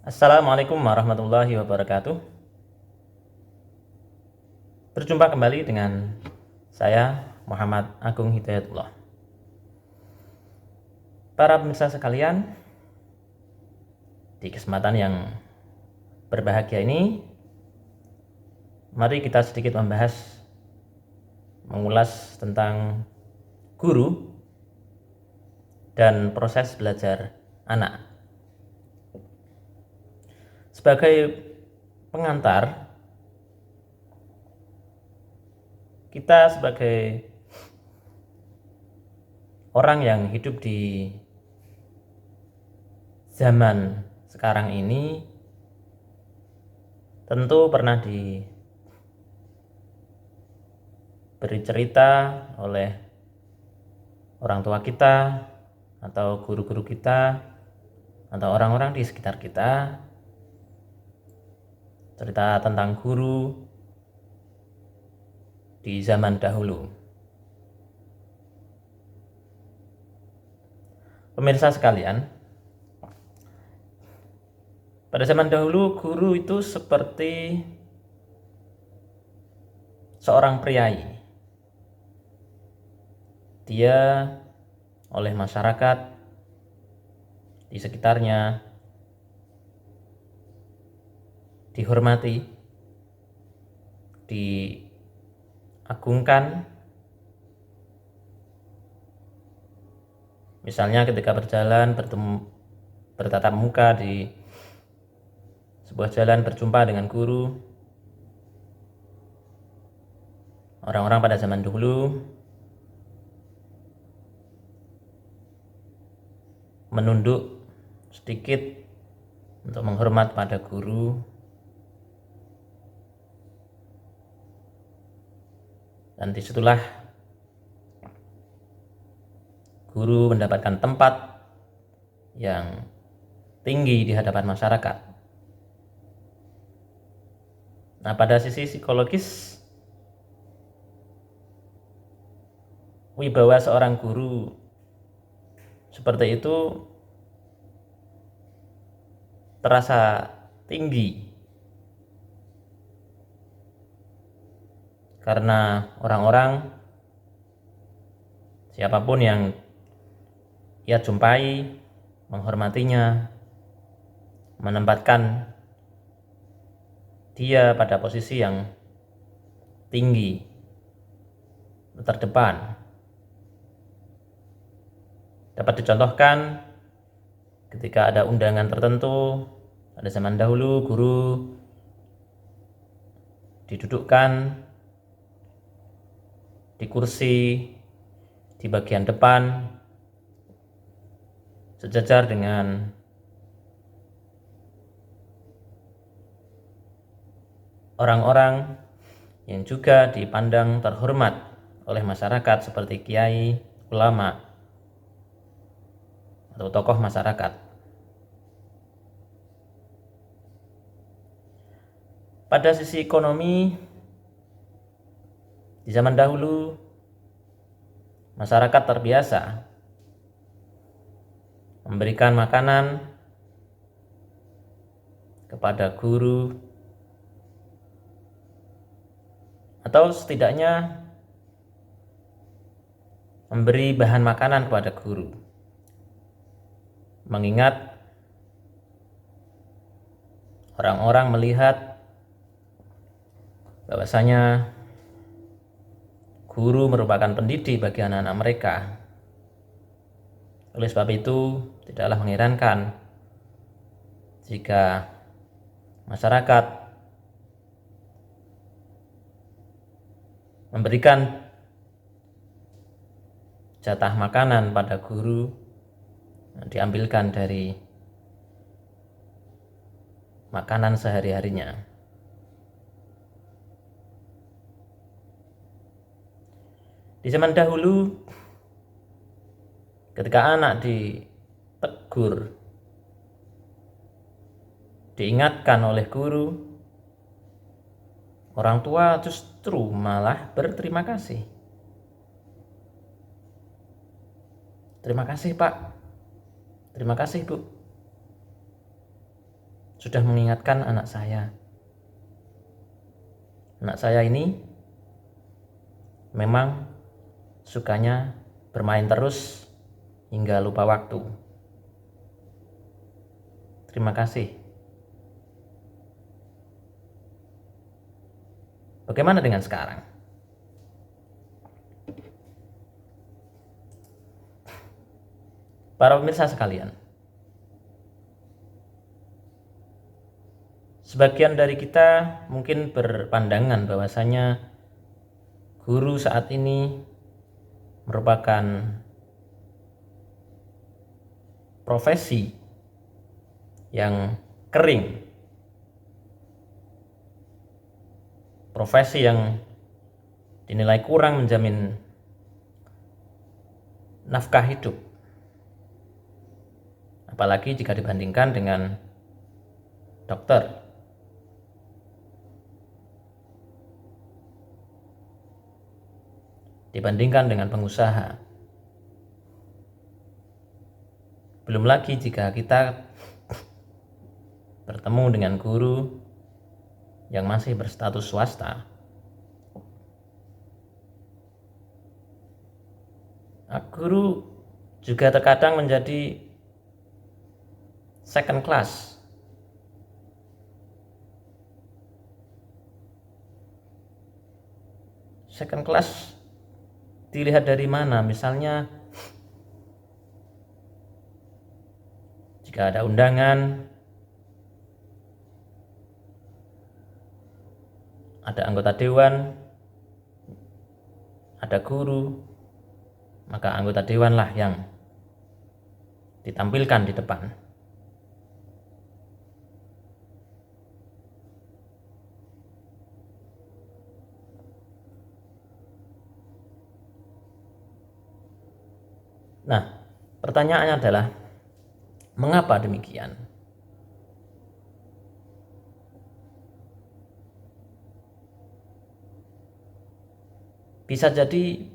Assalamualaikum warahmatullahi wabarakatuh. Berjumpa kembali dengan saya Muhammad Agung Hidayatullah. Para pemirsa sekalian, di kesempatan yang berbahagia ini, mari kita sedikit mengulas tentang guru dan proses belajar anak. Sebagai pengantar, kita sebagai orang yang hidup di zaman sekarang ini tentu pernah diberi cerita oleh orang tua kita atau guru-guru kita atau orang-orang di sekitar kita, cerita tentang guru di zaman dahulu. Pemirsa sekalian, pada zaman dahulu guru itu seperti seorang priai. Dia oleh masyarakat di sekitarnya dihormati, diagungkan. Misalnya ketika bertatap muka di sebuah jalan, berjumpa dengan guru, orang-orang pada zaman dahulu menunduk sedikit untuk menghormat pada guru, dan disitulah guru mendapatkan tempat yang tinggi di hadapan masyarakat. Nah, pada sisi psikologis, wibawa seorang guru seperti itu terasa tinggi karena orang-orang, siapapun yang ia jumpai, menghormatinya, menempatkan dia pada posisi yang tinggi, terdepan. Dapat dicontohkan ketika ada undangan tertentu. Pada zaman dahulu guru didudukkan di kursi di bagian depan sejajar dengan orang-orang yang juga dipandang terhormat oleh masyarakat seperti kiai, ulama, atau tokoh masyarakat. Pada sisi ekonomi, di zaman dahulu masyarakat terbiasa memberikan makanan kepada guru, atau setidaknya memberi bahan makanan kepada guru, mengingat orang-orang melihat bahwasanya guru merupakan pendidik bagi anak-anak mereka. Oleh sebab itu, tidaklah mengherankan jika masyarakat memberikan jatah makanan pada guru diambilkan dari makanan sehari-harinya. Di zaman dahulu, ketika anak ditegur, diingatkan oleh guru, orang tua justru malah berterima kasih. Terima kasih Pak, terima kasih Bu, sudah mengingatkan anak saya. Anak saya ini memang sukanya bermain terus hingga lupa waktu. Terima kasih. Bagaimana dengan sekarang? Para pemirsa sekalian, sebagian dari kita mungkin berpandangan bahwasanya guru saat ini merupakan profesi yang kering, profesi yang dinilai kurang menjamin nafkah hidup, apalagi jika dibandingkan dengan dokter. Dibandingkan dengan pengusaha. Belum lagi jika kita bertemu dengan guru yang masih berstatus swasta. Guru juga terkadang menjadi second class. Second class dilihat dari mana? Misalnya jika ada undangan, ada anggota dewan, ada guru, maka anggota dewanlah yang ditampilkan di depan. Nah, pertanyaannya adalah mengapa demikian? Bisa jadi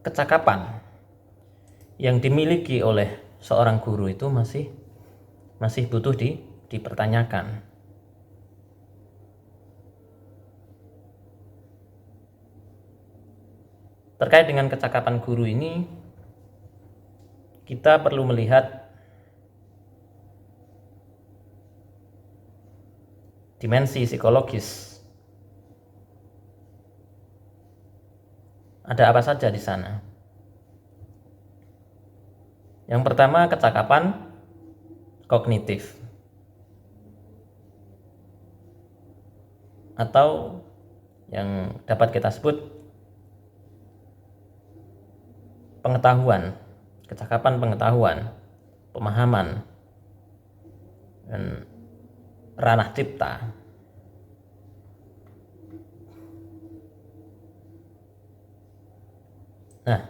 kecakapan yang dimiliki oleh seorang guru itu masih butuh dipertanyakan. Terkait dengan kecakapan guru ini, kita perlu melihat dimensi psikologis. Ada apa saja di sana? Yang pertama, kecakapan kognitif atau yang dapat kita sebut pengetahuan, kecakapan pengetahuan, pemahaman, dan ranah cipta. Nah,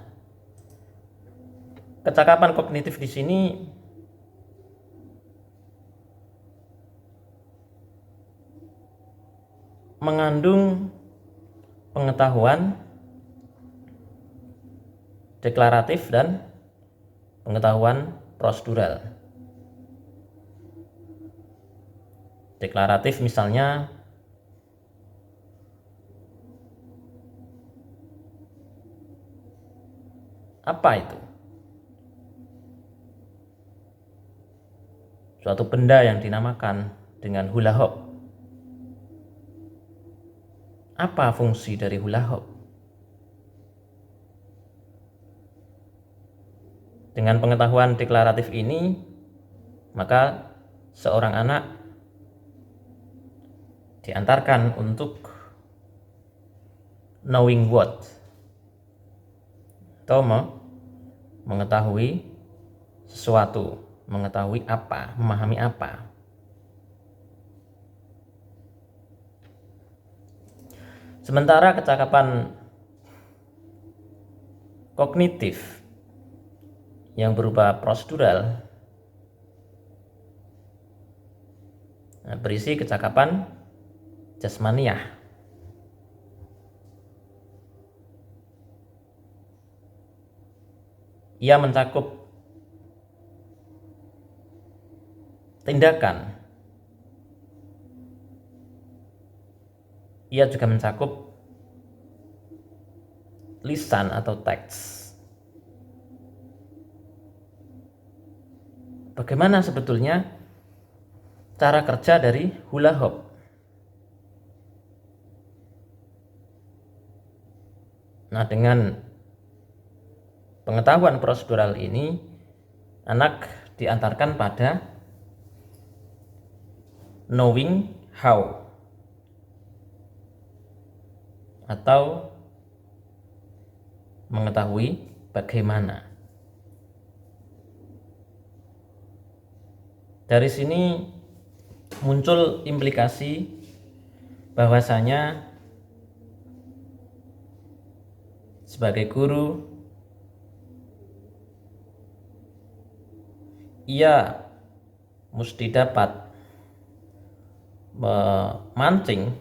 kecakapan kognitif di sini mengandung pengetahuan deklaratif dan pengetahuan prosedural. Deklaratif misalnya apa itu? Suatu benda yang dinamakan dengan hula hoop. Apa fungsi dari hula hoop? Dengan pengetahuan deklaratif ini, maka seorang anak diantarkan untuk knowing what, atau mengetahui sesuatu, mengetahui apa, memahami apa. Sementara kecakapan kognitif yang berupa prosedural berisi kecakapan jasmaniah. Ia mencakup tindakan. Ia juga mencakup lisan atau teks. Bagaimana sebetulnya cara kerja dari hula hoop? Nah, dengan pengetahuan prosedural ini, anak diantarkan pada knowing how atau mengetahui bagaimana. Dari sini muncul implikasi bahwasanya sebagai guru ia mesti dapat memancing,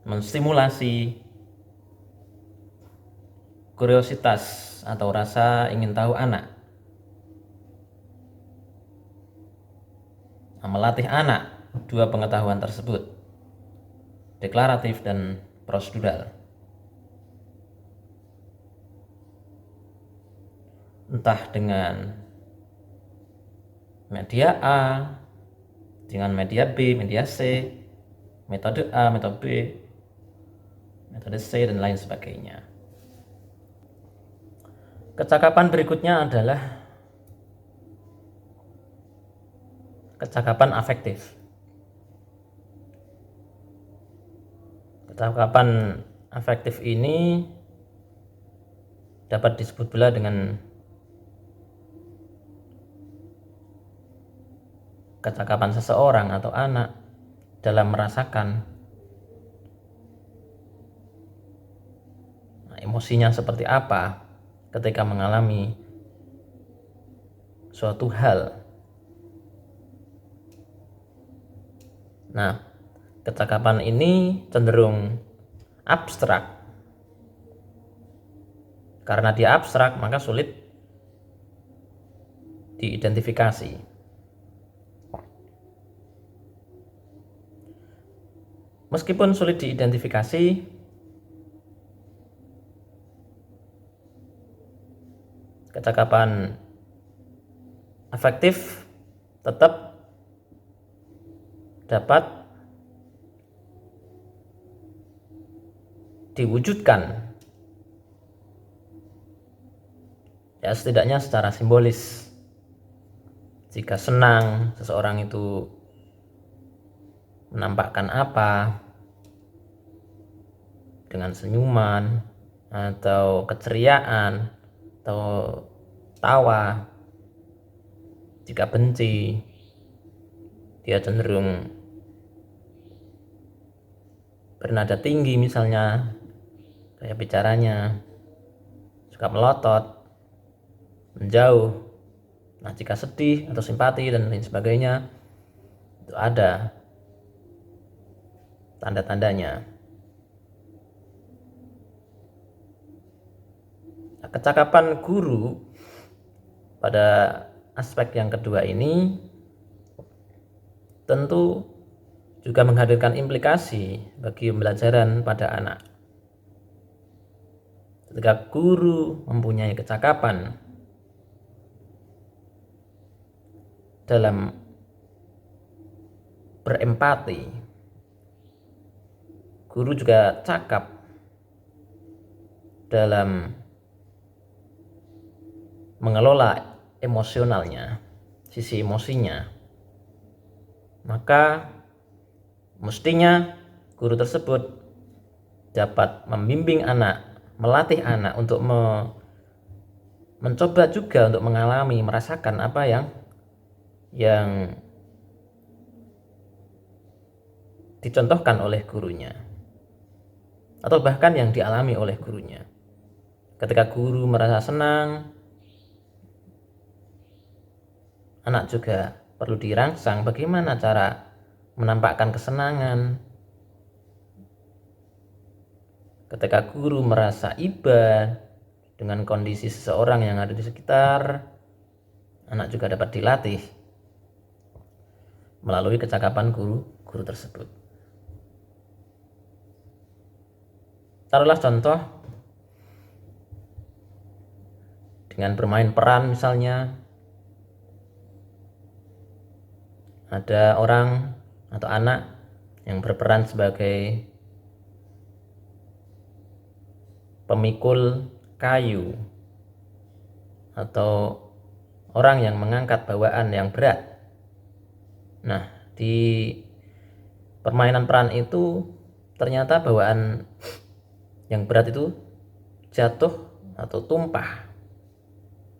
menstimulasi kuriositas atau rasa ingin tahu anak, melatih anak dua pengetahuan tersebut, deklaratif dan prosedural. Entah dengan media A, dengan media B, media C, metode A, metode B, metode C, dan lain sebagainya. Kecakapan berikutnya adalah kecakapan afektif. Kecakapan afektif ini dapat disebut pula dengan kecakapan seseorang atau anak dalam merasakan emosinya seperti apa ketika mengalami suatu hal. Nah, kecakapan ini cenderung abstrak. Karena dia abstrak, maka sulit diidentifikasi. Meskipun sulit diidentifikasi, kecakapan afektif tetap dapat diwujudkan, ya setidaknya secara simbolis. Jika senang, seseorang itu menampakkan apa dengan senyuman atau keceriaan atau tawa. Jika benci, dia cenderung bernada tinggi misalnya, gaya bicaranya suka melotot, menjauh. Nah, jika sedih atau simpati dan lain sebagainya, itu ada tanda-tandanya. Nah, kecakapan guru pada aspek yang kedua ini tentu juga menghadirkan implikasi bagi pembelajaran pada anak. Ketika guru mempunyai kecakapan dalam berempati, guru juga cakap dalam mengelola emosionalnya, sisi emosinya, maka mestinya guru tersebut dapat membimbing anak, melatih anak untuk mencoba juga untuk mengalami, merasakan apa yang dicontohkan oleh gurunya, atau bahkan yang dialami oleh gurunya. Ketika guru merasa senang, anak juga perlu dirangsang bagaimana cara menampakkan kesenangan. Ketika guru merasa iba dengan kondisi seseorang yang ada di sekitar, anak juga dapat dilatih melalui kecakapan guru tersebut. Taruhlah contoh dengan bermain peran, misalnya ada orang atau anak yang berperan sebagai pemikul kayu atau orang yang mengangkat bawaan yang berat. Nah, di permainan peran itu ternyata bawaan yang berat itu jatuh atau tumpah.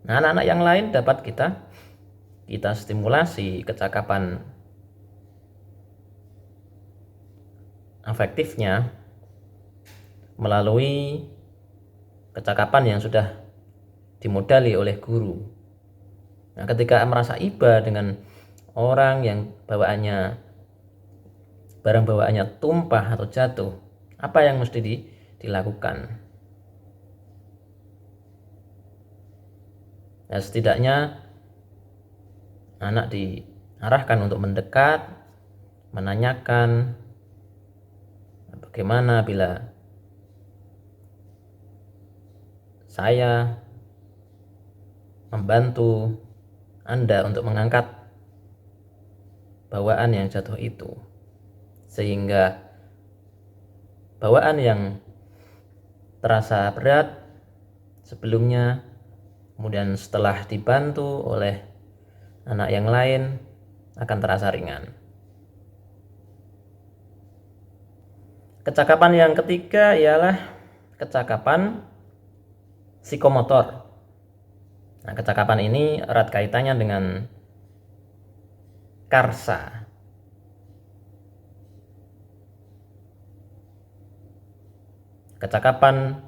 Nah, anak-anak yang lain dapat kita stimulasi kecakapan afektifnya melalui kecakapan yang sudah dimodali oleh guru. Nah, ketika merasa iba dengan orang yang barang bawaannya tumpah atau jatuh, apa yang mesti dilakukan? Nah, setidaknya anak diarahkan untuk mendekat, menanyakan bagaimana bila saya membantu Anda untuk mengangkat bawaan yang jatuh itu, sehingga bawaan yang terasa berat sebelumnya, kemudian setelah dibantu oleh anak yang lain akan terasa ringan. Kecakapan yang ketiga ialah kecakapan psikomotor. Nah, kecakapan ini erat kaitannya dengan karsa. Kecakapan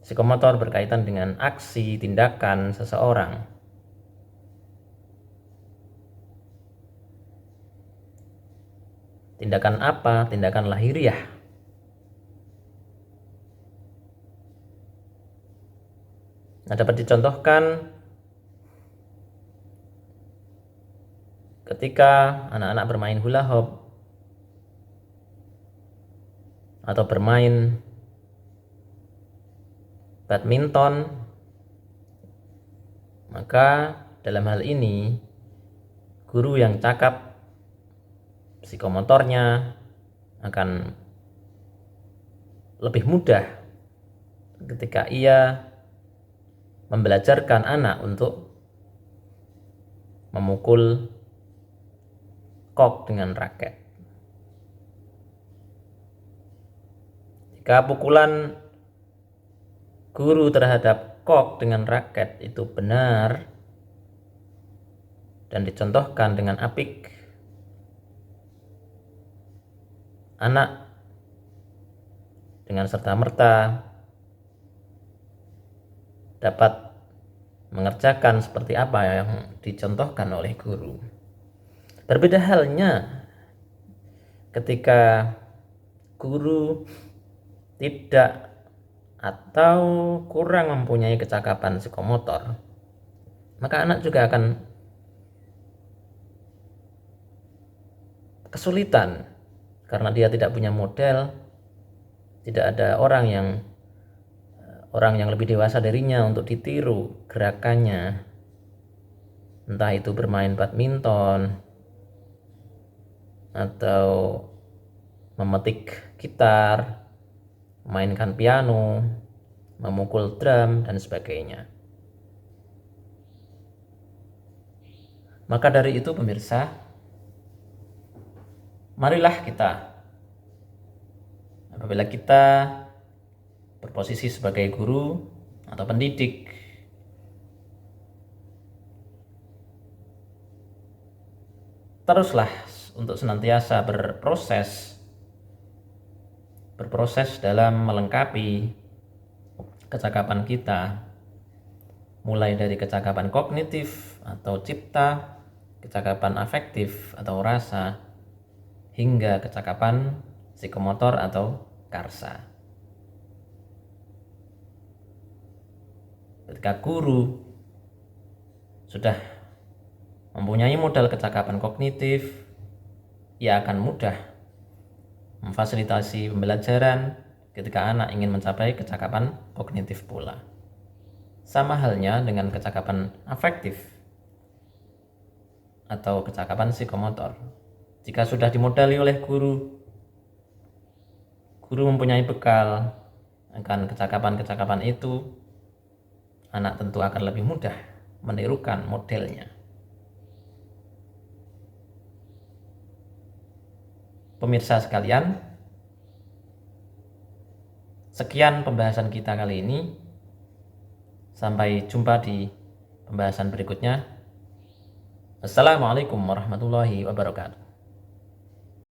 psikomotor berkaitan dengan aksi tindakan seseorang. Tindakan apa? Tindakan lahiriah. Nah, dapat dicontohkan ketika anak-anak bermain hula hoop atau bermain badminton, maka dalam hal ini guru yang cakap psikomotornya akan lebih mudah ketika ia membelajarkan anak untuk memukul kok dengan raket. Jika pukulan guru terhadap kok dengan raket itu benar dan dicontohkan dengan apik, anak dengan serta-merta dapat mengerjakan seperti apa yang dicontohkan oleh guru. Berbeda halnya ketika guru tidak atau kurang mempunyai kecakapan psikomotor, maka anak juga akan kesulitan karena dia tidak punya model, tidak ada orang yang lebih dewasa darinya untuk ditiru gerakannya, entah itu bermain badminton atau memetik gitar, memainkan piano, memukul drum, dan sebagainya. Maka dari itu pemirsa, marilah kita, apabila kita berposisi sebagai guru atau pendidik, teruslah untuk senantiasa berproses dalam melengkapi kecakapan kita, mulai dari kecakapan kognitif atau cipta, kecakapan afektif atau rasa, hingga kecakapan psikomotor atau karsa. Ketika guru sudah mempunyai modal kecakapan kognitif, ia akan mudah memfasilitasi pembelajaran ketika anak ingin mencapai kecakapan kognitif pula. Sama halnya dengan kecakapan afektif atau kecakapan psikomotor. Jika sudah dimodali oleh guru mempunyai bekal akan kecakapan-kecakapan itu, anak tentu akan lebih mudah menirukan modelnya. Pemirsa sekalian, sekian pembahasan kita kali ini. Sampai jumpa di pembahasan berikutnya. Assalamualaikum warahmatullahi wabarakatuh.